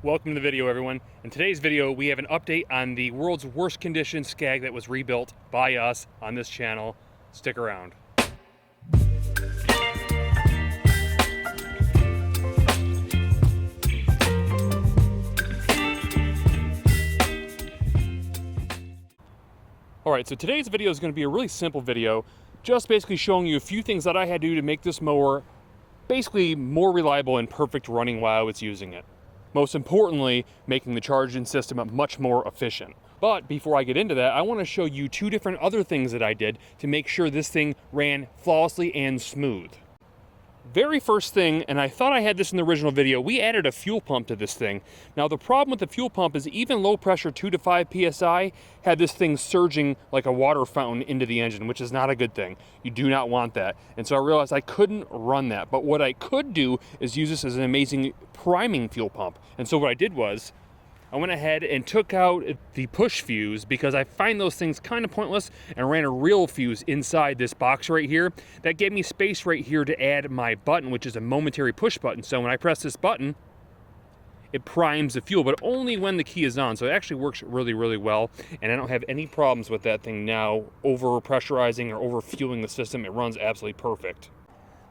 Welcome to the video, everyone. In today's video, we have an update on the world's worst condition Scag that was rebuilt by us on this channel. Stick around. Alright, so today's video is going to be a really simple video, just basically showing you a few things that I had to do to make this mower basically more reliable and perfect running while I was using it. Most importantly, making the charging system much more efficient. But before I get into that, I want to show you two different other things that I did to make sure this thing ran flawlessly and smooth. Very first thing, and I thought I had this in the original video, we added a fuel pump to this thing. Now the problem with the fuel pump is even low pressure 2 to 5 psi had this thing surging like a water fountain into the engine, which is not a good thing. You do not want that. And so I realized I couldn't run that. But what I could do is use this as an amazing priming fuel pump. And so what I did was I went ahead and took out the push fuse because I find those things kind of pointless, and ran a real fuse inside this box right here. That gave me space right here to add my button, which is a momentary push button. So when I press this button, it primes the fuel, but only when the key is on. So it actually works really, really well. And I don't have any problems with that thing now over pressurizing or over fueling the system. It runs absolutely perfect.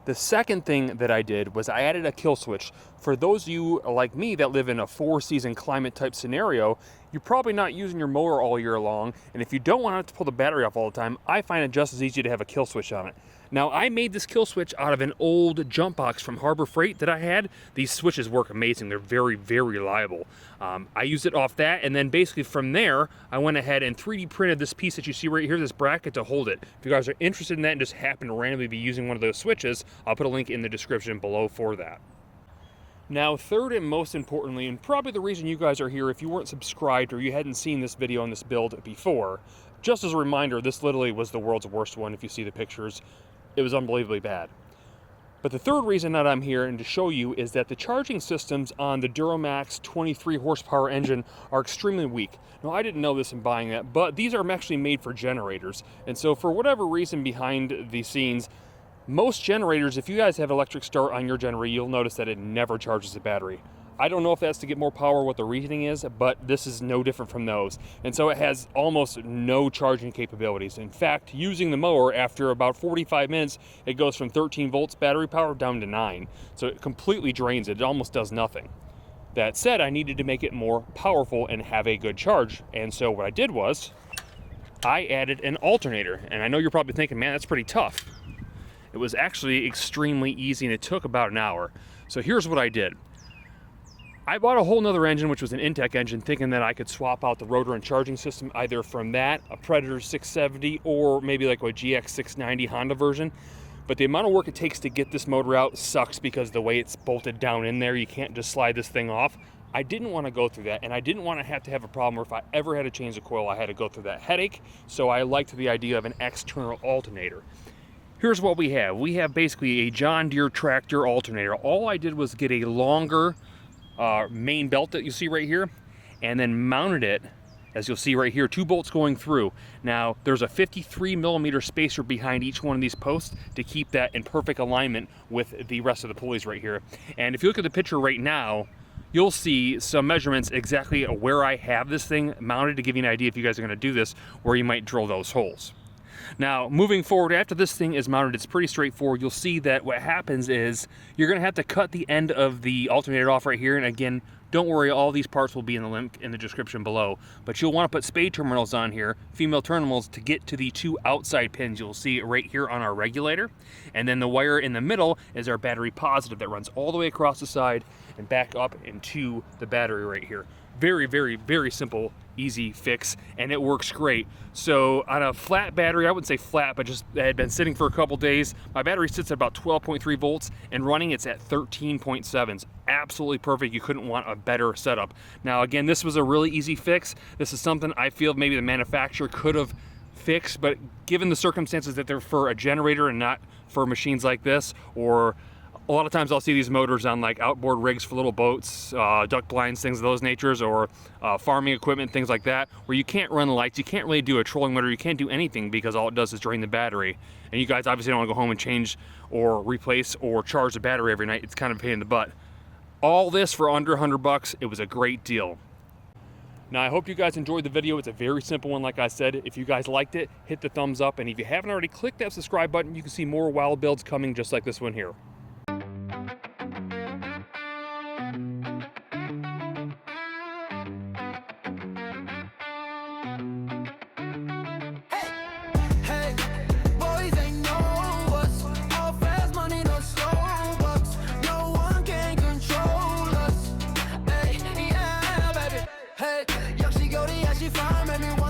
The second thing that I did was I added a kill switch. For those of you like me that live in a 4-season climate type scenario, you're probably not using your mower all year long, and if you don't want to have to pull the battery off all the time, I find it just as easy to have a kill switch on it. Now, I made this kill switch out of an old jump box from Harbor Freight that I had. These switches work amazing. They're very, very reliable. I used it off that, and then basically from there, I went ahead and 3D printed this piece that you see right here, this bracket to hold it. If you guys are interested in that and just happen to randomly be using one of those switches, I'll put a link in the description below for that. Now, third and most importantly, and probably the reason you guys are here if you weren't subscribed or you hadn't seen this video on this build before, just as a reminder, this literally was the world's worst one if you see the pictures. It was unbelievably bad. But the third reason that I'm here and to show you is that the charging systems on the Duromax 23 horsepower engine are extremely weak. Now, I didn't know this in buying that, but these are actually made for generators. And so for whatever reason behind the scenes, most generators, if you guys have electric start on your generator, you'll notice that it never charges the battery. I don't know if that's to get more power, what the reasoning is, but this is no different from those. And so it has almost no charging capabilities. In fact, using the mower, after about 45 minutes, it goes from 13 volts battery power down to 9. So it completely drains it. It almost does nothing. That said, I needed to make it more powerful and have a good charge. And so what I did was, I added an alternator. And I know you're probably thinking, man, that's pretty tough. It was actually extremely easy, and it took about an hour. So here's what I did. I bought a whole nother engine, which was an Intech engine, thinking that I could swap out the rotor and charging system either from that, a Predator 670, or maybe like a GX 690 Honda version. But the amount of work it takes to get this motor out sucks because the way it's bolted down in there, you can't just slide this thing off. I didn't want to go through that, and I didn't want to have a problem where if I ever had to change the coil, I had to go through that headache. So I liked the idea of an external alternator. Here's what we have. We have basically a John Deere tractor alternator. All I did was get a longer main belt that you see right here, and then mounted it, as you'll see right here, 2 bolts going through. Now, there's a 53 millimeter spacer behind each one of these posts to keep that in perfect alignment with the rest of the pulleys right here. And if you look at the picture right now, you'll see some measurements exactly where I have this thing mounted to give you an idea if you guys are going to do this, where you might drill those holes. Now, moving forward, after this thing is mounted, it's pretty straightforward. You'll see that what happens is you're going to have to cut the end of the alternator off right here. And again, don't worry, all these parts will be in the link in the description below. But you'll want to put spade terminals on here, female terminals, to get to the 2 outside pins you'll see right here on our regulator. And then the wire in the middle is our battery positive that runs all the way across the side and back up into the battery right here. Very, very, very simple, easy fix, and it works great. So on a flat battery, I wouldn't say flat, but just it had been sitting for a couple days, my battery sits at about 12.3 volts, and running it's at 13.7. It's absolutely perfect. You couldn't want a better setup. Now again, this was a really easy fix. This is something I feel maybe the manufacturer could have fixed, but given the circumstances that they're for a generator and not for machines like this, or a lot of times I'll see these motors on like outboard rigs for little boats, duck blinds, things of those natures, or farming equipment, things like that, where you can't run the lights, you can't really do a trolling motor, you can't do anything because all it does is drain the battery. And you guys obviously don't want to go home and change or replace or charge the battery every night. It's kind of a pain in the butt. All this for under 100 bucks. It was a great deal. Now, I hope you guys enjoyed the video. It's a very simple one, like I said. If you guys liked it, hit the thumbs up. And if you haven't already, click that subscribe button. You can see more wild builds coming just like this one here. She find me